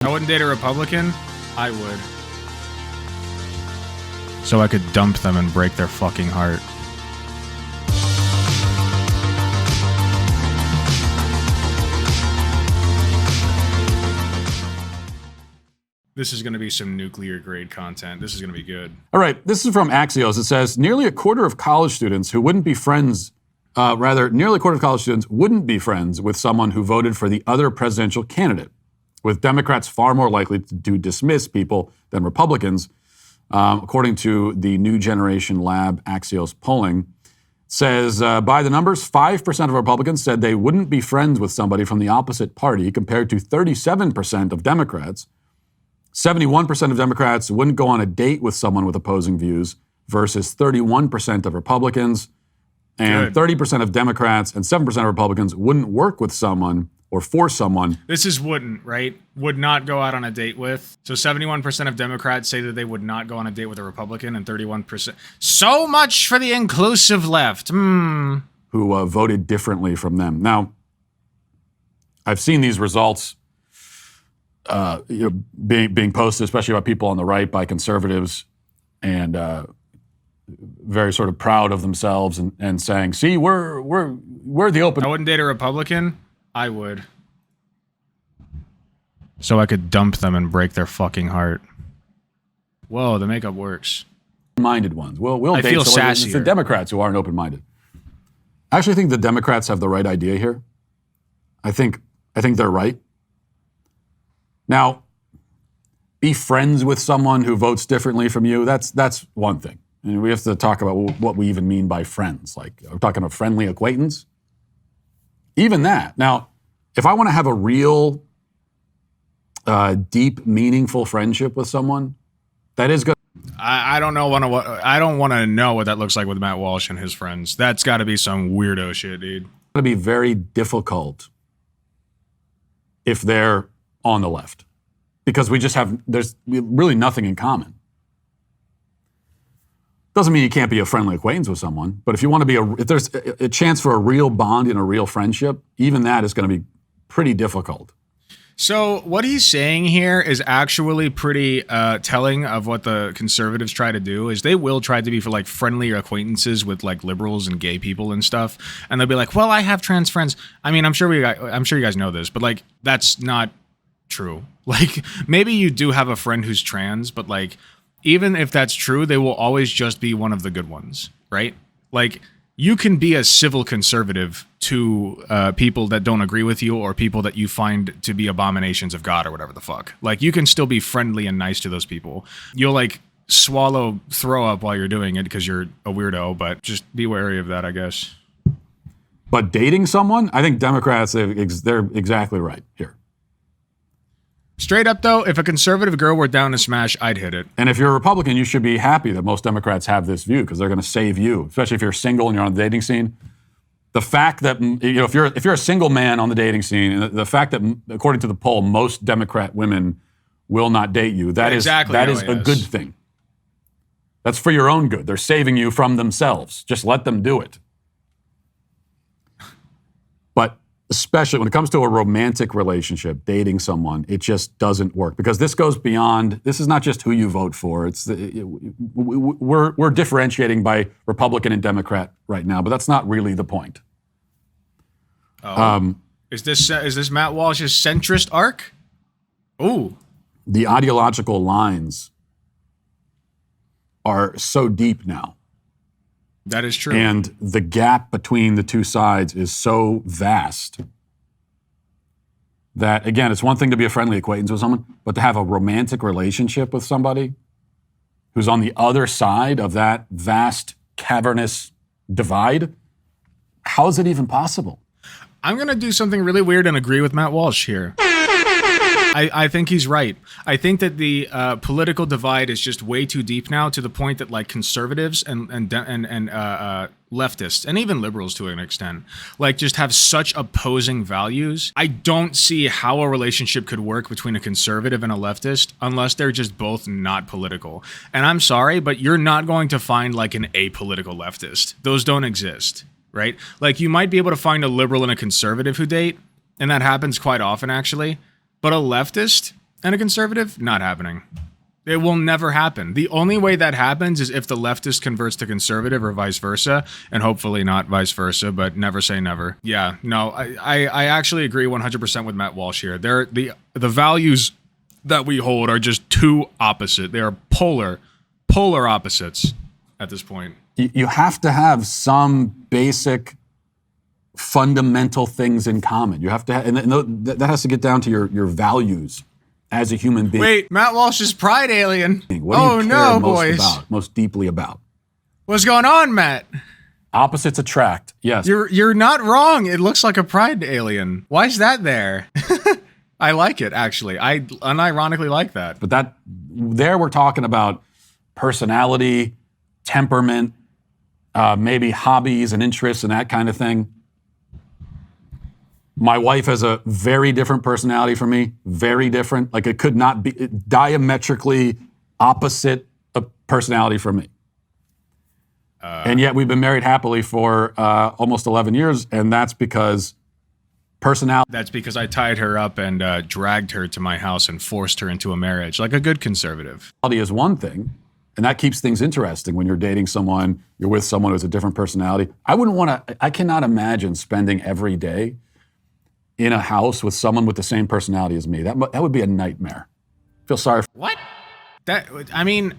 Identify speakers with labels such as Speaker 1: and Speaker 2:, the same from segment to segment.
Speaker 1: I wouldn't date a Republican. I would. So I could dump them and break their fucking heart. This is going to be some nuclear grade content. This is going to be good.
Speaker 2: All right, this is from Axios. It says nearly a quarter of college students wouldn't be friends with someone who voted for the other presidential candidate, with Democrats far more likely to dismiss people than Republicans, according to the New Generation Lab Axios polling. Says, by the numbers, 5% of Republicans said they wouldn't be friends with somebody from the opposite party, compared to 37% of Democrats. 71% of Democrats wouldn't go on a date with someone with opposing views versus 31% of Republicans. And 30% of Democrats and 7% of Republicans wouldn't work with someone or for someone.
Speaker 1: This is wouldn't, right? Would not go out on a date with. So 71% of Democrats say that they would not go on a date with a Republican, and 31%. So much for the inclusive left. Who
Speaker 2: voted differently from them. Now, I've seen these results being posted, especially by people on the right, by conservatives, and very sort of proud of themselves and saying, "See, we're the open."
Speaker 1: I wouldn't date a Republican. I would. So I could dump them and break their fucking heart. Whoa, the makeup works.
Speaker 2: Minded ones. We'll
Speaker 1: I
Speaker 2: date
Speaker 1: feel
Speaker 2: someone. It's
Speaker 1: sassier.
Speaker 2: the Democrats who aren't open-minded. I actually think the Democrats have the right idea here. I think they're right. Now, be friends with someone who votes differently from you. That's one thing. And we have to talk about what we even mean by friends. Like, are we talking a friendly acquaintance? Even that. Now, if I want to have a real, deep, meaningful friendship with someone, that is good.
Speaker 1: I don't know. I don't want to know what that looks like with Matt Walsh and his friends. That's got to be some weirdo shit, dude.
Speaker 2: It's going to be very difficult if they're on the left, because there's really nothing in common. Doesn't mean you can't be a friendly acquaintance with someone, but if you want to be if there's a chance for a real bond and a real friendship, even that is going to be pretty difficult.
Speaker 1: So what he's saying here is actually pretty telling of what the conservatives try to do. Is they will try to be for like friendly acquaintances with like liberals and gay people and stuff, and they'll be like, "Well, I have trans friends." I mean, I'm sure you guys know this, but like that's not true. Like maybe you do have a friend who's trans, but like even if that's true, they will always just be one of the good ones, right? Like you can be a civil conservative to people that don't agree with you or people that you find to be abominations of God or whatever the fuck. Like you can still be friendly and nice to those people. You'll like throw up while you're doing it because you're a weirdo, but just be wary of that, I guess.
Speaker 2: But dating someone, I think Democrats, they're exactly right here.
Speaker 1: Straight up, though, if a conservative girl were down to smash, I'd hit it.
Speaker 2: And if you're a Republican, you should be happy that most Democrats have this view because they're going to save you, especially if you're single and you're on the dating scene. The fact that, if you're a single man on the dating scene, and the fact that, according to the poll, most Democrat women will not date you, that is a good thing. That's for your own good. They're saving you from themselves. Just let them do it. But especially when it comes to a romantic relationship, dating someone, it just doesn't work because this goes beyond. This is not just who you vote for. We're differentiating by Republican and Democrat right now, but that's not really the point.
Speaker 1: Is this Matt Walsh's centrist arc? Ooh,
Speaker 2: the ideological lines are so deep now.
Speaker 1: That is true.
Speaker 2: And the gap between the two sides is so vast that, again, it's one thing to be a friendly acquaintance with someone, but to have a romantic relationship with somebody who's on the other side of that vast, cavernous divide, how is it even possible?
Speaker 1: I'm going to do something really weird and agree with Matt Walsh here. I think he's right. I think that the political divide is just way too deep now, to the point that like conservatives and leftists and even liberals to an extent like just have such opposing values. I don't see how a relationship could work between a conservative and a leftist unless they're just both not political. And I'm sorry, but you're not going to find like an apolitical leftist. Those don't exist, right? Like you might be able to find a liberal and a conservative who date, and that happens quite often actually. But a leftist, and a conservative, not happening. It will never happen. The only way that happens is if the leftist converts to conservative or vice versa, and hopefully not vice versa, but never say never. Yeah, no, I actually agree 100% with Matt Walsh here. The values that we hold are just too opposite. They are polar opposites at this point.
Speaker 2: You have to have some basic fundamental things in common. You have to have, and that has to get down to your values as a human being.
Speaker 1: Wait, Matt Walsh is pride alien.
Speaker 2: What do you care most deeply about?
Speaker 1: What's going on, Matt?
Speaker 2: Opposites attract. Yes.
Speaker 1: You're not wrong. It looks like a pride alien. Why is that there? I like it, actually. I unironically like that.
Speaker 2: But there we're talking about personality, temperament, maybe hobbies and interests and that kind of thing. My wife has a very different personality from me, very different. Like it could not be diametrically opposite a personality from me. And yet we've been married happily for almost 11 years, and that's because personality.
Speaker 1: That's because I tied her up and dragged her to my house and forced her into a marriage, like a good conservative.
Speaker 2: Is one thing, and that keeps things interesting when you're dating someone, you're with someone who has a different personality. I cannot imagine spending every day in a house with someone with the same personality as me. That would be a nightmare. Feel sorry for
Speaker 1: what? I mean,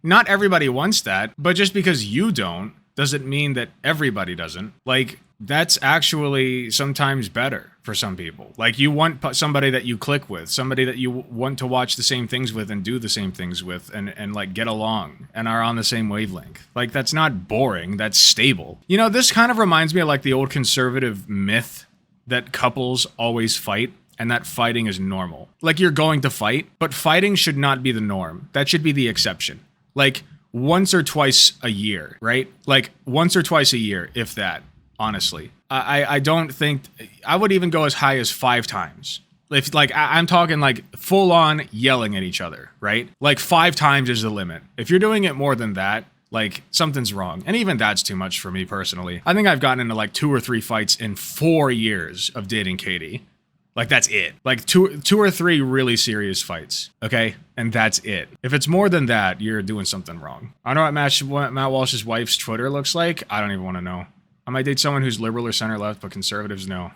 Speaker 1: not everybody wants that, but just because you don't doesn't mean that everybody doesn't. Like, that's actually sometimes better for some people. Like, you want somebody that you click with, somebody that you want to watch the same things with and do the same things with and like get along and are on the same wavelength. Like, that's not boring, that's stable. You know, this kind of reminds me of like the old conservative myth that couples always fight and that fighting is normal. Like, you're going to fight, but fighting should not be the norm. That should be the exception. Like, once or twice a year, right? Like, once or twice a year, if that, honestly. I don't think, I would even go as high as 5 times. If, like, I'm talking, like, full-on yelling at each other, right? Like, 5 times is the limit. If you're doing it more than that, like, something's wrong. And even that's too much for me personally. I think I've gotten into like 2 or 3 fights in 4 years of dating Katie. Like, that's it. Like two or 3 really serious fights. Okay? And that's it. If it's more than that, you're doing something wrong. I don't know what Matt Walsh's wife's Twitter looks like. I don't even want to know. I might date someone who's liberal or center left, but conservatives, no.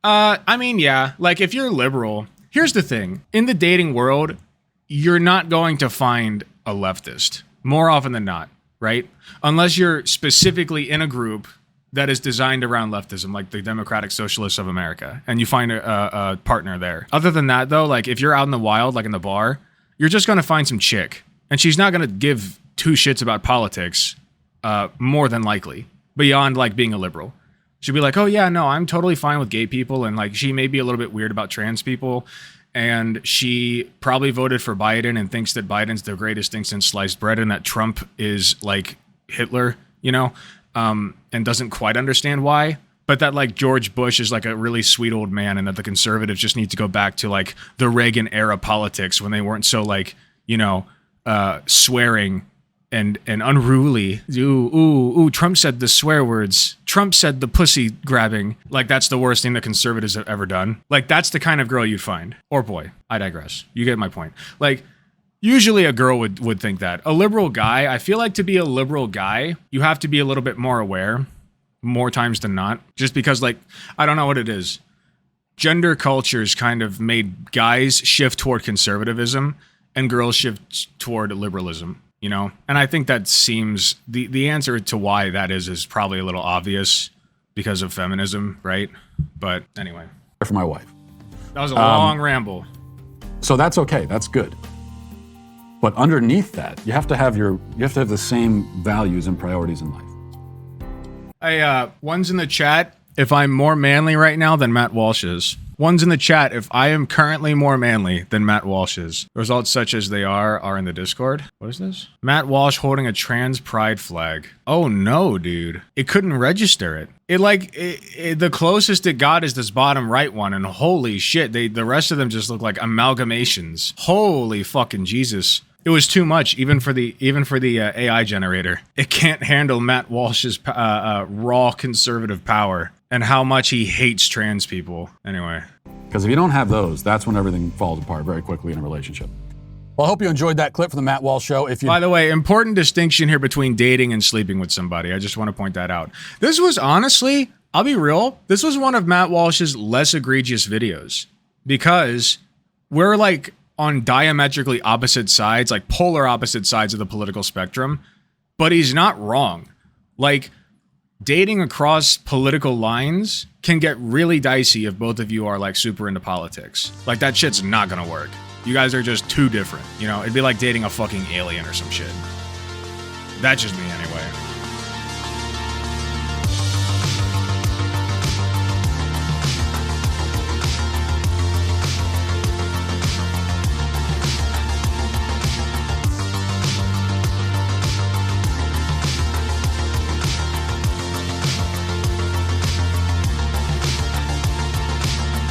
Speaker 1: I mean, yeah. Like, if you're liberal, here's the thing. In the dating world, you're not going to find a leftist. More often than not, right? Unless you're specifically in a group that is designed around leftism, like the Democratic Socialists of America, and you find a partner there. Other than that, though, like if you're out in the wild, like in the bar, you're just going to find some chick. And she's not going to give 2 shits about politics, more than likely, beyond like being a liberal. She'll be like, oh yeah, no, I'm totally fine with gay people. And like, she may be a little bit weird about trans people. And she probably voted for Biden and thinks that Biden's the greatest thing since sliced bread and that Trump is like Hitler, you know, and doesn't quite understand why. But that like George Bush is like a really sweet old man and that the conservatives just need to go back to like the Reagan era politics when they weren't so like, you know, swearing and unruly. Ooh, Trump said the swear words. Trump said the pussy grabbing. Like, that's the worst thing that conservatives have ever done. Like, that's the kind of girl you'd find. Or boy. I digress. You get my point. Like, usually a girl would think that. A liberal guy, I feel like to be a liberal guy, you have to be a little bit more aware, more times than not. Just because, like, I don't know what it is. Gender cultures kind of made guys shift toward conservatism and girls shift toward liberalism. You know, and I think that seems the answer to why that is probably a little obvious because of feminism, right? But anyway,
Speaker 2: for my wife,
Speaker 1: that was a long ramble.
Speaker 2: So that's okay. That's good. But underneath that, you have to have the same values and priorities in life.
Speaker 1: Hey, one's in the chat. If I'm more manly right now than Matt Walsh is. One's in the chat. If I am currently more manly than Matt Walsh is. Results such as they are in the Discord. What is this? Matt Walsh holding a trans pride flag. Oh no, dude. It couldn't register it. The closest it got is this bottom right one, and holy shit, the rest of them just look like amalgamations. Holy fucking Jesus. It was too much, even for the AI generator. It can't handle Matt Walsh's raw conservative power and how much he hates trans people. Anyway.
Speaker 2: Because if you don't have those, that's when everything falls apart very quickly in a relationship. Well, I hope you enjoyed that clip from the Matt Walsh Show.
Speaker 1: By the way, important distinction here between dating and sleeping with somebody. I just want to point that out. This was honestly, I'll be real, this was one of Matt Walsh's less egregious videos because we're like on diametrically opposite sides, like polar opposite sides of the political spectrum, but he's not wrong. Like, dating across political lines can get really dicey if both of you are like super into politics. Like, that shit's not gonna work. You guys are just too different. You know, it'd be like dating a fucking alien or some shit. That's just me anyway.